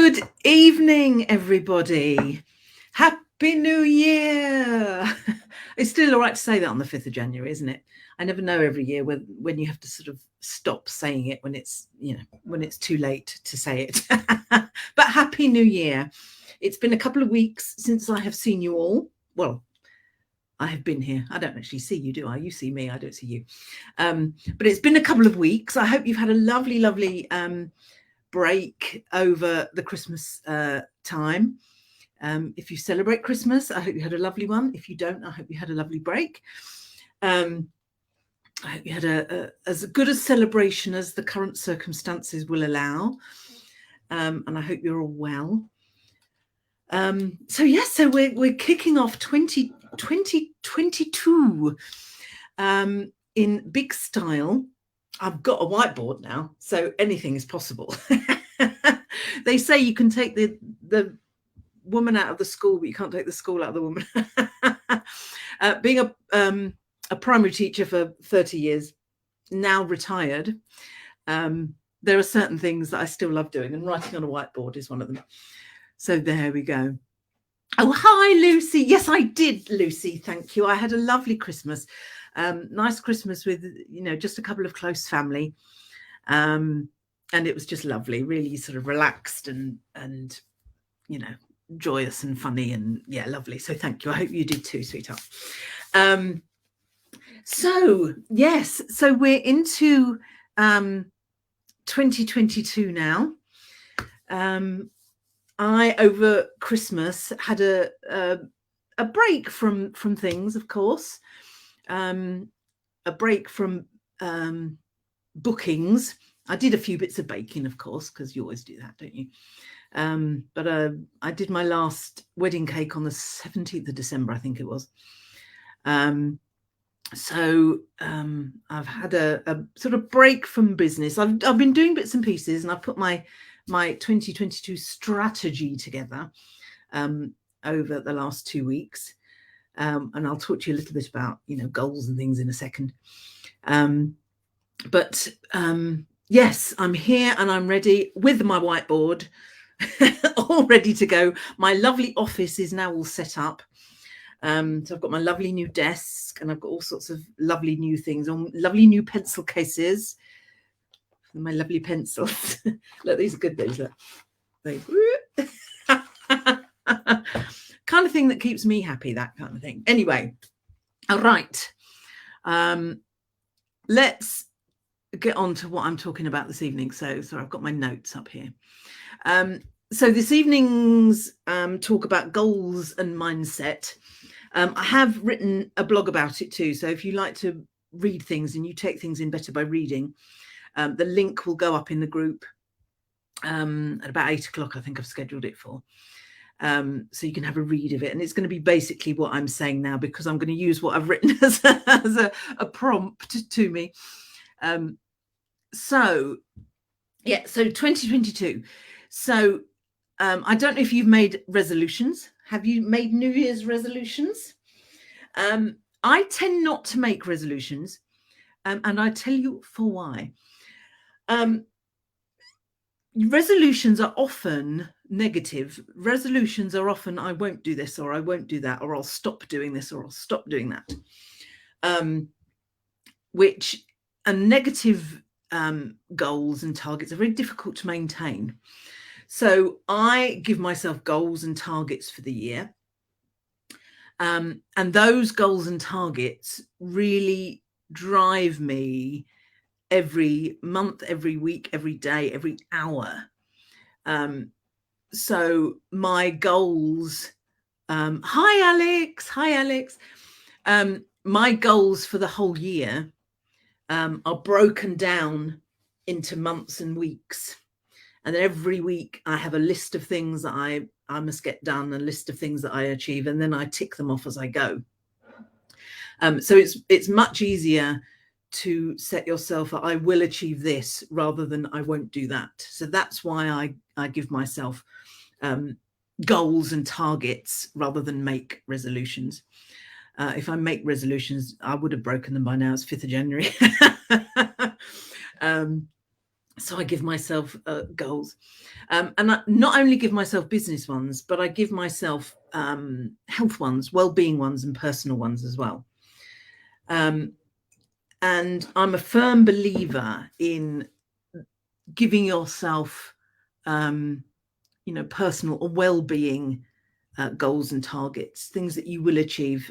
Good evening, everybody. Happy New Year. It's still all right to say that on the 5th of January, isn't it? I never know every year when you have to sort of stop saying it when it's, when it's too late to say it. But Happy New Year. It's been a couple of weeks since I have seen you all. Well, I have been here. I don't actually see you, do I? You see me, I don't see you. But it's been a couple of weeks. I hope you've had a lovely, lovely break over the Christmas time. If you celebrate Christmas, I hope you had a lovely one. If you don't, I hope you had a lovely break. I hope you had as good a celebration as the current circumstances will allow. And I hope you're all well. So we're kicking off 2022 in big style. I've got a whiteboard now, so anything is possible. They say you can take the woman out of the school, but you can't take the school out of the woman. Being a primary teacher for 30 years, now retired, there are certain things that I still love doing, and writing on a whiteboard is one of them. So there we go. Oh, hi, Lucy. Yes, I did, Lucy. Thank you. I had a lovely Christmas. Nice Christmas with, just a couple of close family. And it was just lovely, really sort of relaxed and joyous and funny and lovely. So thank you. I hope you did too, sweetheart. So we're into 2022 now. I, over Christmas, had a break from things, of course. A break from bookings. I did a few bits of baking, of course, because you always do that, don't you? But I did my last wedding cake on the 17th of December, I think it was. So I've had a sort of break from business. I've been doing bits and pieces, and I've put my 2022 strategy together over the last 2 weeks. And I'll talk to you a little bit about, goals and things in a second. Yes, I'm here and I'm ready with my whiteboard, all ready to go. My lovely office is now all set up. So I've got my lovely new desk, and I've got all sorts of lovely new things on, lovely new pencil cases. My lovely pencils. Look, these are good things. Look. Kind of thing that keeps me happy, that kind of thing. Anyway, all right. Let's get on to what I'm talking about this evening. So I've got my notes up here. So this evening's talk about goals and mindset. I have written a blog about it too. So if you like to read things and you take things in better by reading, the link will go up in the group at about 8 o'clock. I think I've scheduled it for. So you can have a read of it, and it's going to be basically what I'm saying now, because I'm going to use what I've written as a prompt to me. So 2022. So I don't know if you've made resolutions. Have you made New Year's resolutions? I tend not to make resolutions, and I tell you for why. Resolutions are often negative. Resolutions are often, I won't do this, or I won't do that, or I'll stop doing this, or I'll stop doing that. Which are negative goals and targets are very difficult to maintain. So I give myself goals and targets for the year. And those goals and targets really drive me every month, every week, every day, every hour. So my goals, hi Alex. My goals for the whole year are broken down into months and weeks. And every week I have a list of things that I must get done, a list of things that I achieve, and then I tick them off as I go. So it's much easier to set yourself I will achieve this rather than I won't do that. So that's why I give myself goals and targets rather than make resolutions. If I make resolutions, I would have broken them by now. It's 5th of January. So I give myself goals, and I not only give myself business ones, but I give myself health ones, well-being ones, and personal ones as well. And I'm a firm believer in giving yourself, personal or well-being goals and targets, things that you will achieve.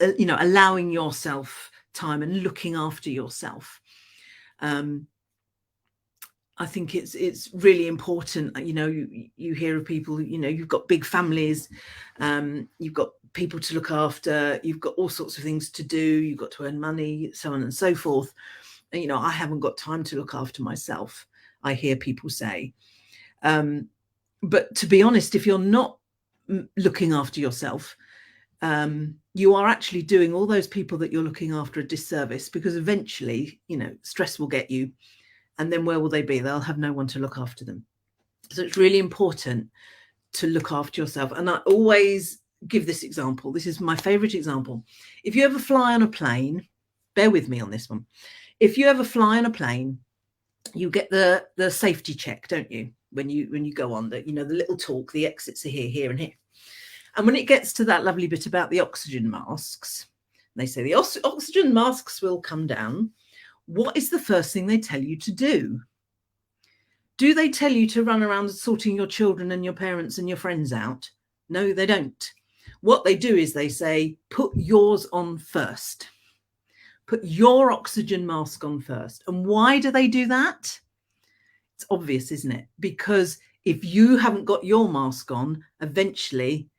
Allowing yourself time and looking after yourself. I think it's really important. You hear of people, you've got big families, you've got people to look after, you've got all sorts of things to do, you've got to earn money, so on and so forth. And, I haven't got time to look after myself, I hear people say. But to be honest, if you're not looking after yourself, you are actually doing all those people that you're looking after a disservice, because eventually, stress will get you. And then where will they be? They'll have no one to look after them. So it's really important to look after yourself. And I always give this example. This is my favorite example. If you ever fly on a plane, bear with me on this one. If you ever fly on a plane, you get the safety check, don't you? When you go on, the little talk, the exits are here, here, and here. And when it gets to that lovely bit about the oxygen masks, they say the oxygen masks will come down. What is the first thing they tell you to do? Do they tell you to run around sorting your children and your parents and your friends out? No, they don't. What they do is they say, put yours on first. Put your oxygen mask on first. And why do they do that? It's obvious, isn't it? Because if you haven't got your mask on, eventually,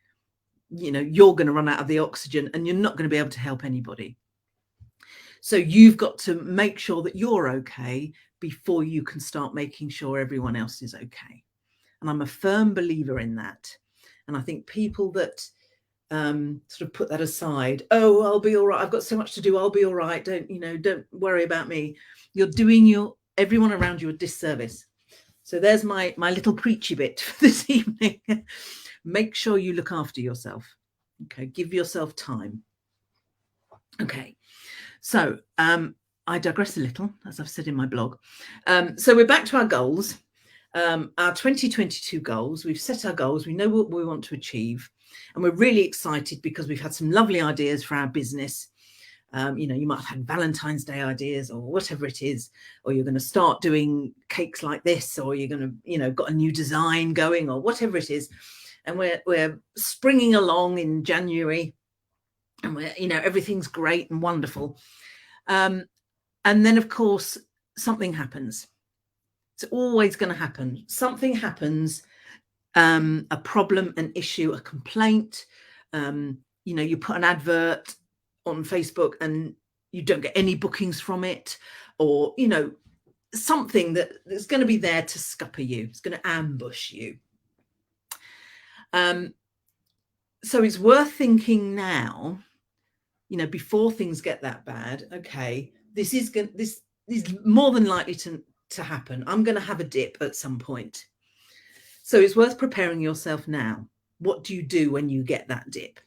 you're going to run out of the oxygen and you're not going to be able to help anybody. So you've got to make sure that you're okay before you can start making sure everyone else is okay. And I'm a firm believer in that. And I think people that sort of put that aside, oh, I'll be all right, I've got so much to do, I'll be all right, don't worry about me. You're doing everyone around you a disservice. So there's my little preachy bit for this evening. Make sure you look after yourself. Okay, give yourself time. Okay. So I digress a little, as I've said in my blog. So we're back to our goals, our 2022 goals. We've set our goals. We know what we want to achieve. And we're really excited because we've had some lovely ideas for our business. You might have had Valentine's Day ideas or whatever it is, or you're going to start doing cakes like this, or you're going to, got a new design going, or whatever it is. And we're springing along in January. And everything's great and wonderful. And then, of course, something happens. It's always going to happen. Something happens, a problem, an issue, a complaint. You put an advert on Facebook and you don't get any bookings from it, or, something that's going to be there to scupper you. It's going to ambush you. So it's worth thinking now, before things get that bad. Okay, this is more than likely to happen. I'm going to have a dip at some point. So it's worth preparing yourself now. What do you do when you get that dip?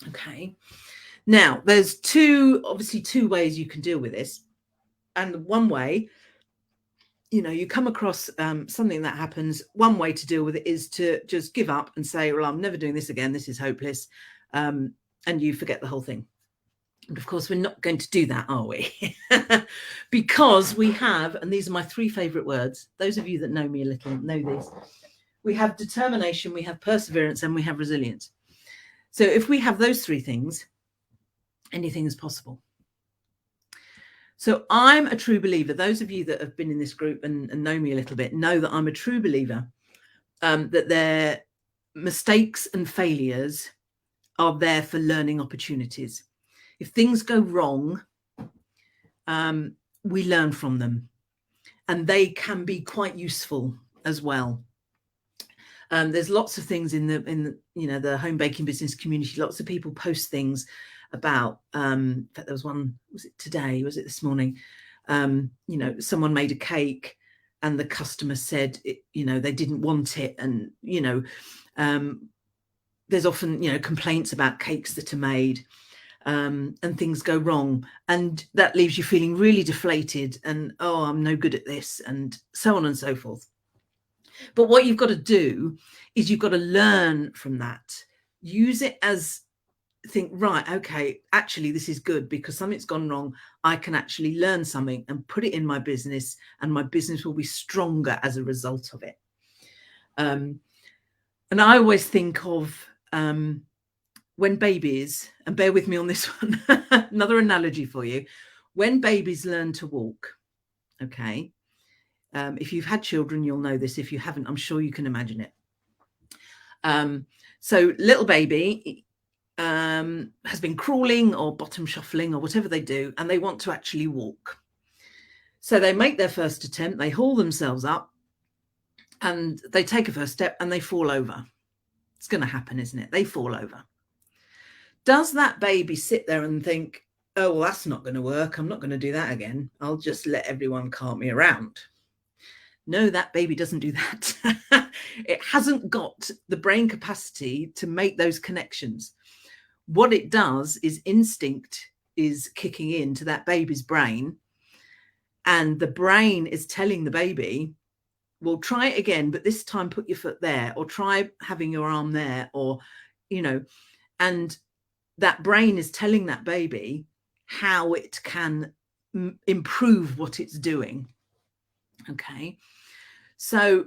Okay. Now, there's two ways you can deal with this. And one way, you come across something that happens, one way to deal with it is to just give up and say, well, I'm never doing this again. This is hopeless. And you forget the whole thing. And of course, we're not going to do that, are we? Because we have, and these are my three favorite words. Those of you that know me a little know this. We have determination, we have perseverance, and we have resilience. So if we have those three things, anything is possible. So I'm a true believer. Those of you that have been in this group and know me a little bit know that I'm a true believer, that their mistakes and failures are there for learning opportunities. If things go wrong, we learn from them, and they can be quite useful as well. There's lots of things in the home baking business community. Lots of people post things about. In fact, there was one. Was it today? Was it this morning? Someone made a cake, and the customer said, they didn't want it, and there's often complaints about cakes that are made. and things go wrong, and that leaves you feeling really deflated and, oh, I'm no good at this, and so on and so forth. But what you've got to do is you've got to learn from that. Use it as, think, right, okay, actually this is good because something's gone wrong. I can actually learn something and put it in my business, and my business will be stronger as a result of it. And I always think of when babies, and bear with me on this one, another analogy for you. When babies learn to walk, okay, if you've had children, you'll know this. If you haven't, I'm sure you can imagine it. So little baby has been crawling or bottom shuffling or whatever they do, and they want to actually walk. So they make their first attempt, they haul themselves up, and they take a first step and they fall over. It's going to happen, isn't it? They fall over. Does that baby sit there and think, oh, well, that's not going to work, I'm not going to do that again, I'll just let everyone cart me around? No, that baby doesn't do that. It hasn't got the brain capacity to make those connections. What it does is instinct is kicking into that baby's brain, and the brain is telling the baby, well, try it again, but this time put your foot there, or try having your arm there, or, you know, and that brain is telling that baby how it can improve what it's doing. Okay. So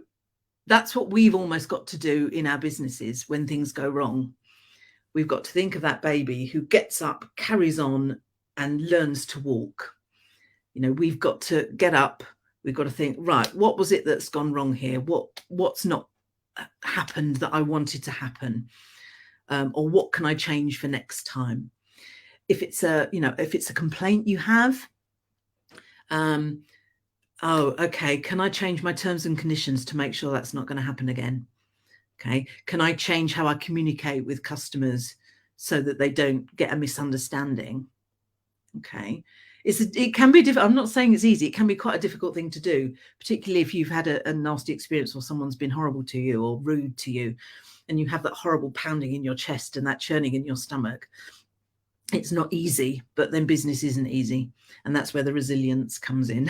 that's what we've almost got to do in our businesses when things go wrong. We've got to think of that baby who gets up, carries on, and learns to walk. You know, we've got to get up. We've got to think, right, what was it that's gone wrong here? What's not happened that I wanted to happen? Or what can I change for next time? If it's a complaint you have, oh, okay, can I change my terms and conditions to make sure that's not going to happen again? Okay, can I change how I communicate with customers so that they don't get a misunderstanding? Okay, it can be difficult. I'm not saying it's easy. It can be quite a difficult thing to do, particularly if you've had a nasty experience or someone's been horrible to you or rude to you, and you have that horrible pounding in your chest and that churning in your stomach. It's not easy, but then business isn't easy, and that's where the resilience comes in.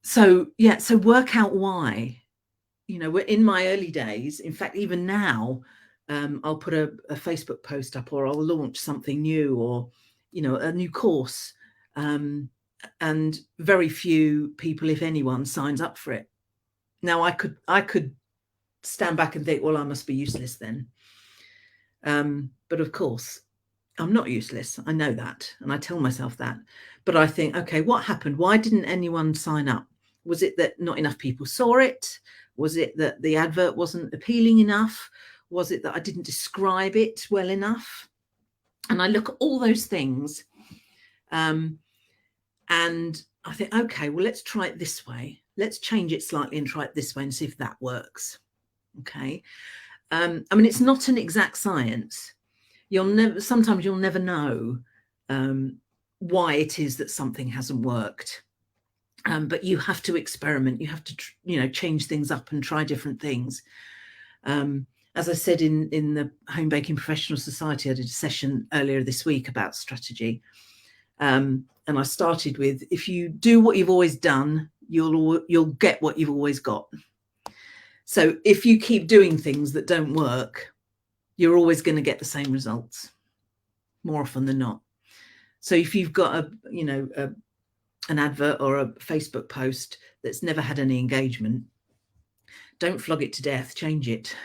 So work out why. You know, we're in my early days. In fact, even now, I'll put a Facebook post up, or I'll launch something new, or, you know, a new course, and very few people, if anyone, signs up for it. Now, I could stand back and think, well, I must be useless then. But of course, I'm not useless. I know that, and I tell myself that. But I think, okay, what happened? Why didn't anyone sign up? Was it that not enough people saw it? Was it that the advert wasn't appealing enough? Was it that I didn't describe it well enough? And I look at all those things, and I think, okay, well, let's try it this way. Let's change it slightly and try it this way and see if that works. Okay. I mean, it's not an exact science. Sometimes you'll never know why it is that something hasn't worked. But you have to experiment. You have to, change things up and try different things. As I said in the Home Baking Professional Society, I did a session earlier this week about strategy. And I started with, if you do what you've always done, you'll get what you've always got. So if you keep doing things that don't work, you're always going to get the same results, more often than not. So if you've got an advert or a Facebook post that's never had any engagement, don't flog it to death, change it.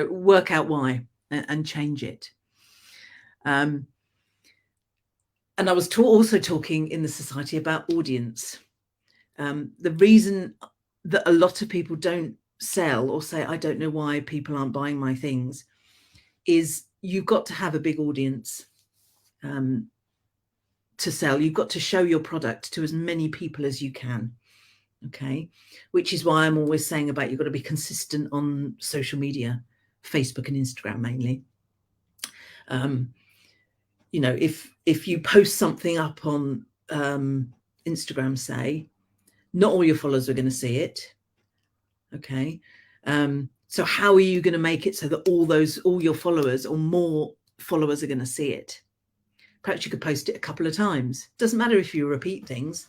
Work out why and change it. And I was also talking in the society about audience. The reason that a lot of people don't sell or say, I don't know why people aren't buying my things, is you've got to have a big audience to sell. You've got to show your product to as many people as you can. Okay, which is why I'm always saying about, you've got to be consistent on social media, Facebook and Instagram mainly. If you post something up on Instagram, say, not all your followers are going to see it. Okay, So how are you going to make it so that all your followers or more followers are going to see it? Perhaps you could post it a couple of times. Doesn't matter if you repeat things.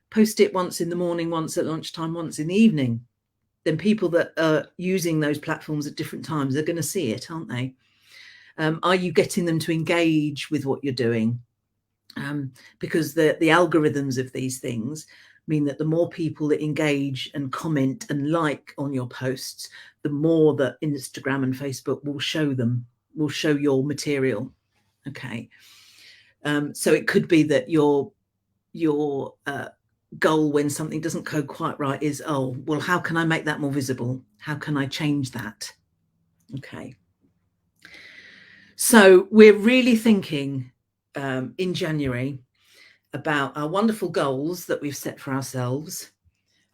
Post it once in the morning, once at lunchtime, once in the evening. Then people that are using those platforms at different times are going to see it, aren't they? Are you getting them to engage with what you're doing? Because the algorithms of these things mean that the more people that engage and comment and like on your posts, the more that Instagram and Facebook will show your material. Okay. So it could be that your goal when something doesn't go quite right is, oh, well, how can I make that more visible? How can I change that? Okay. So we're really thinking in January about our wonderful goals that we've set for ourselves,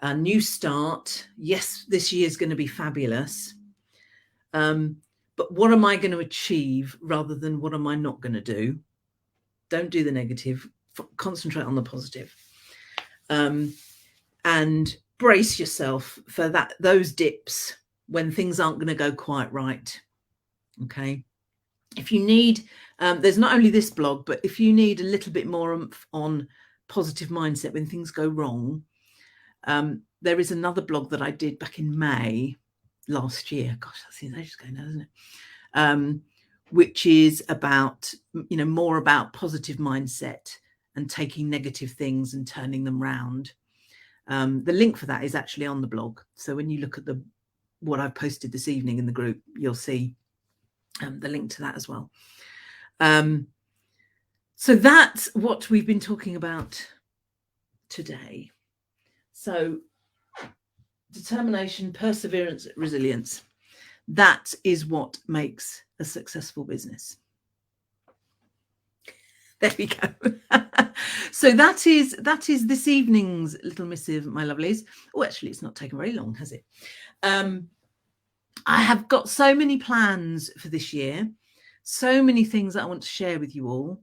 a new start. Yes, this year is going to be fabulous. But what am I going to achieve rather than what am I not going to do? Don't do the negative, concentrate on the positive. And brace yourself for those dips when things aren't going to go quite right. Okay. If you need, there's not only this blog, but if you need a little bit more on positive mindset when things go wrong, there is another blog that I did back in May last year. Gosh, that seems ages ago now, doesn't it? Which is about, more about positive mindset and taking negative things and turning them round. The link for that is actually on the blog. So when you look at what I've posted this evening in the group, you'll see the link to that as well. So that's what we've been talking about today. So determination, perseverance, resilience. That is what makes a successful business. There we go. So that is this evening's little missive, my lovelies. Oh, actually, it's not taken very long, has it? I have got so many plans for this year, so many things that I want to share with you all,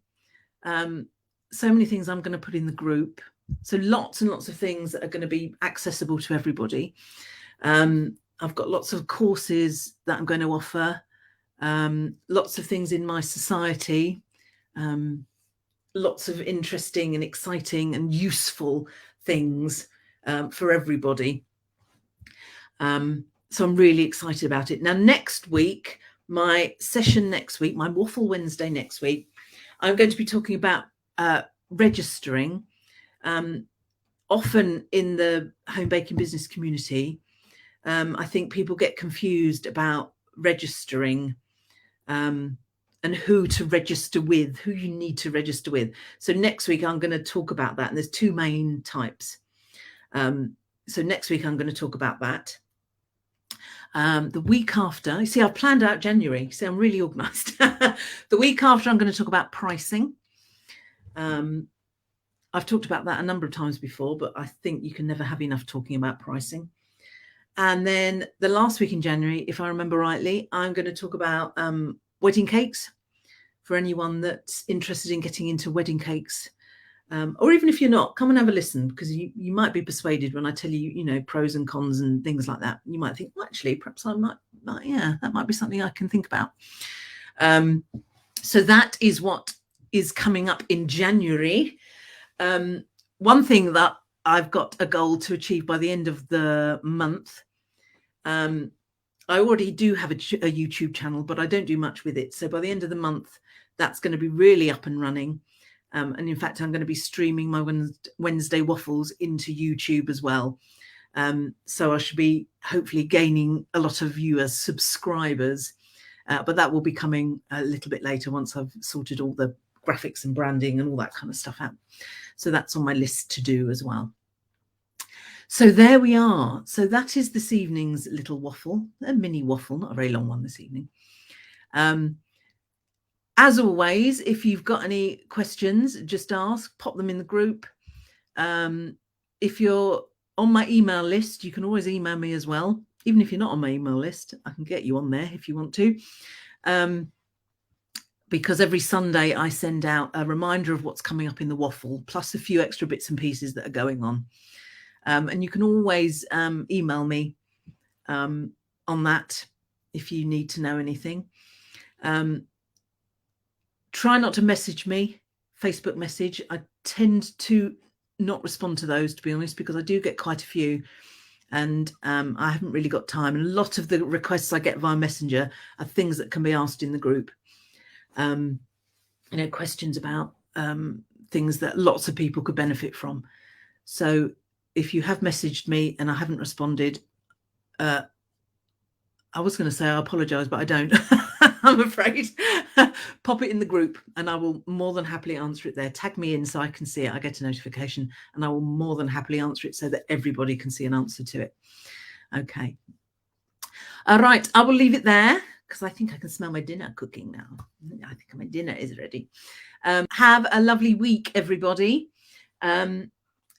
so many things I'm going to put in the group. So lots and lots of things that are going to be accessible to everybody. I've got lots of courses that I'm going to offer, lots of things in my society, lots of interesting and exciting and useful things for everybody. So I'm really excited about it. Now, next week, my session next week, my Waffle Wednesday next week, I'm going to be talking about registering. Often in the home baking business community, I think people get confused about registering and who to register with, who you need to register with. So next week, I'm going to talk about that. And there's two main types. So next week, I'm going to talk about that. The week after, you see, I've planned out January. See, I'm really organised. The week after, I'm going to talk about pricing. I've talked about that a number of times before, but I think you can never have enough talking about pricing. And then the last week in January, if I remember rightly, I'm going to talk about wedding cakes for anyone that's interested in getting into wedding cakes. Or even if you're not, come and have a listen, because you might be persuaded when I tell you, pros and cons and things like that. You might think, well, actually, perhaps I might, that might be something I can think about. So that is what is coming up in January. One thing that I've got a goal to achieve by the end of the month. I already do have a YouTube channel, but I don't do much with it. So by the end of the month, that's going to be really up and running. And in fact, I'm going to be streaming my Wednesday waffles into YouTube as well. So I should be hopefully gaining a lot of you as subscribers. But that will be coming a little bit later once I've sorted all the graphics and branding and all that kind of stuff out. So that's on my list to do as well. So there we are. So that is this evening's little waffle, a mini waffle, not a very long one this evening. As always, if you've got any questions, just ask, pop them in the group. If you're on my email list, you can always email me as well. Even if you're not on my email list, I can get you on there if you want to. Because every Sunday I send out a reminder of what's coming up in the waffle, plus a few extra bits and pieces that are going on. And you can always email me on that if you need to know anything. Try not to message me, Facebook message. I tend to not respond to those, to be honest, because I do get quite a few, and I haven't really got time. And a lot of the requests I get via Messenger are things that can be asked in the group. Questions about things that lots of people could benefit from. So if you have messaged me and I haven't responded, I was going to say I apologise, but I don't. I'm afraid. Pop it in the group and I will more than happily answer it there. Tag me in so I can see it. I get a notification and I will more than happily answer it so that everybody can see an answer to it. Okay. All right. I will leave it there because I think I can smell my dinner cooking now. I think my dinner is ready. Have a lovely week, everybody. And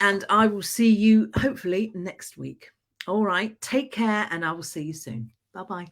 I will see you hopefully next week. All right. Take care and I will see you soon. Bye-bye.